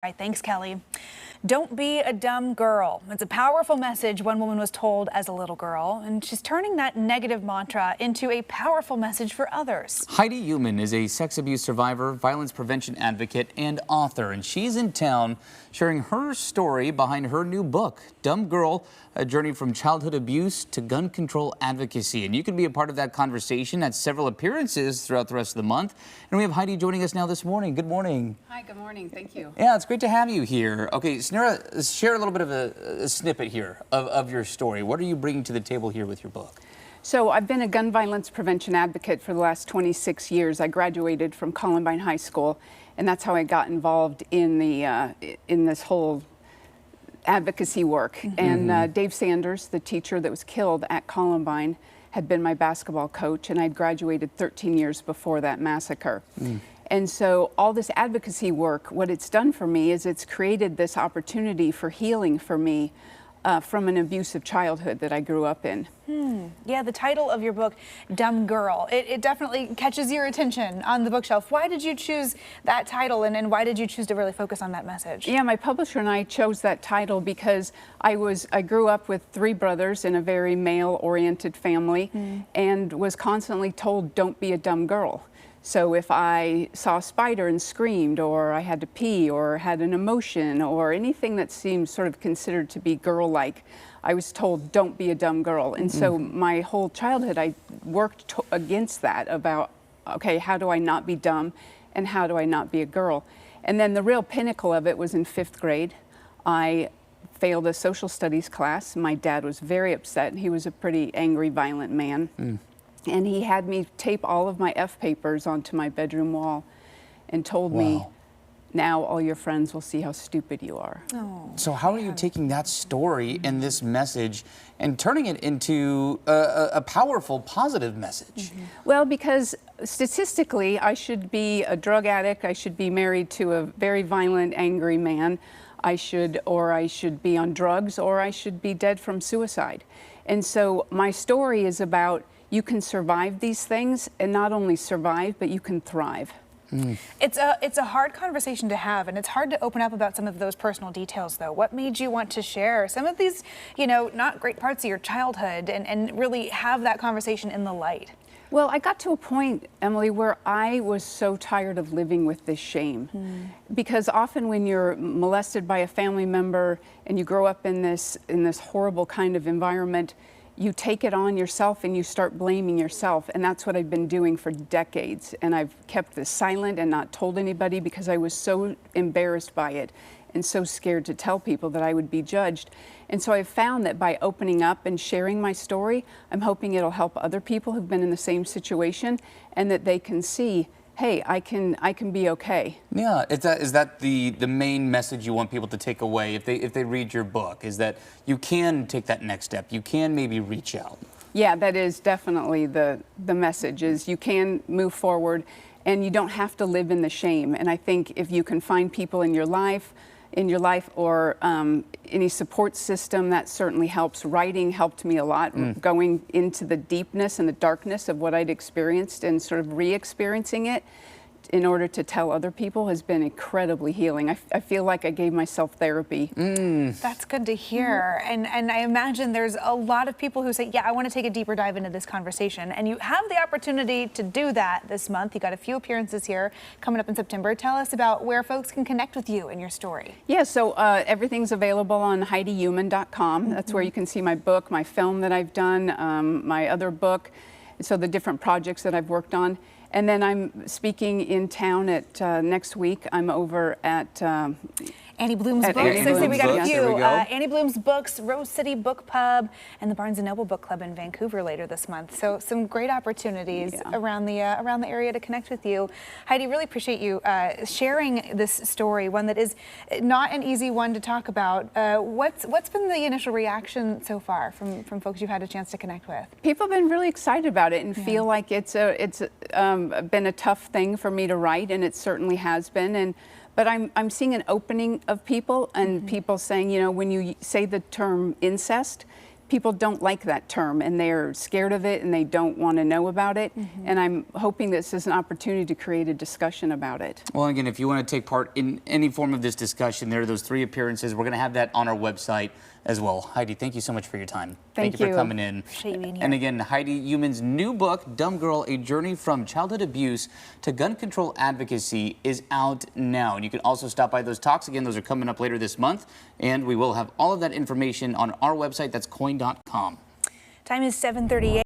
All right, thanks, Kelly. Don't be a dumb girl. It's a powerful message one woman was told as a little girl, and she's turning that negative mantra into a powerful message for others. Heidi Human is a sex abuse survivor, violence prevention advocate, and author, and she's in town sharing her story behind her new book, Dumb Girl, a journey from childhood abuse to gun control advocacy. And you can be a part of that conversation at several appearances throughout the rest of the month. And we have Heidi joining us now this morning. Good morning. Hi, good morning. Thank you. Yeah, it's great to have you here. Okay, Snera, share a little bit of a snippet here of your story. What are you bringing to the table here with your book? So I've been a gun violence prevention advocate for the last 26 years. I graduated from Columbine High School, and that's how I got involved in this whole advocacy work. Mm-hmm. And Dave Sanders, the teacher that was killed at Columbine, had been my basketball coach, and I'd graduated 13 years before that massacre. And so all this advocacy work, what it's done for me is it's created this opportunity for healing for me from an abusive childhood that I grew up in. Yeah, the title of your book, Dumb Girl, it definitely catches your attention on the bookshelf. Why did you choose that title, and why did you choose to really focus on that message? Yeah, my publisher and I chose that title because I grew up with 3 brothers in a very male-oriented family and was constantly told, don't be a dumb girl. So if I saw a spider and screamed, or I had to pee, or had an emotion, or anything that seemed sort of considered to be girl-like, I was told, don't be a dumb girl. And so my whole childhood, I worked against that about, okay, how do I not be dumb, and how do I not be a girl? And then the real pinnacle of it was in 5th grade. I failed a social studies class. My dad was very upset. He was a pretty angry, violent man. And he had me tape all of my F papers onto my bedroom wall and told me, now all your friends will see how stupid you are. So how are you taking that story and this message and turning it into a powerful, positive message? Well, because statistically, I should be a drug addict, I should be married to a very violent, angry man, I should be on drugs, or I should be dead from suicide. And so my story is about you can survive these things, and not only survive, but you can thrive. It's a hard conversation to have, and it's hard to open up about some of those personal details, though. What made you want to share some of these, not great parts of your childhood and really have that conversation in the light? Well, I got to a point, Emily, where I was so tired of living with this shame. Because often when you're molested by a family member and you grow up in this horrible kind of environment, you take it on yourself and you start blaming yourself. And that's what I've been doing for decades. And I've kept this silent and not told anybody because I was so embarrassed by it and so scared to tell people that I would be judged. And so I've found that by opening up and sharing my story, I'm hoping it'll help other people who've been in the same situation, and that they can see, hey, I can be okay. Yeah, is that the main message you want people to take away if they read your book? Is that you can take that next step, you can maybe reach out? Yeah, that is definitely the message, is you can move forward and you don't have to live in the shame. And I think if you can find people in your life or any support system, that certainly helps. Writing helped me a lot, going into the deepness and the darkness of what I'd experienced and sort of re-experiencing it in order to tell other people has been incredibly healing. I feel like I gave myself therapy. That's good to hear. And I imagine there's a lot of people who say, yeah, I want to take a deeper dive into this conversation. And you have the opportunity to do that this month. You got a few appearances here coming up in September. Tell us about where folks can connect with you and your story. Yeah, so everything's available on HeidiHuman.com. That's where you can see my book, my film that I've done, my other book, so the different projects that I've worked on. And then I'm speaking in town at next week. I'm over at Annie Bloom's Books. We got a few. Annie Bloom's Books, Rose City Book Pub, and the Barnes & Noble Book Club in Vancouver later this month. So some great opportunities around the area to connect with you. Heidi, really appreciate you sharing this story, one that is not an easy one to talk about. What's been the initial reaction so far from folks you've had a chance to connect with? People have been really excited about it and feel like it's been a tough thing for me to write, and it certainly has been. But I'm seeing an opening of people, and people saying, when you say the term incest, people don't like that term, and they're scared of it, and they don't want to know about it. And I'm hoping this is an opportunity to create a discussion about it. Well, again, if you want to take part in any form of this discussion, there are those 3 appearances. We're going to have that on our website as well. Heidi, thank you so much for your time. Thank you for you. coming in. Appreciate you being here. And again, Heidi Euman's new book, Dumb Girl, A Journey from Childhood Abuse to Gun Control Advocacy, is out now. And you can also stop by those talks. Again, those are coming up later this month. And we will have all of that information on our website. That's coin.com. Time is 7:38.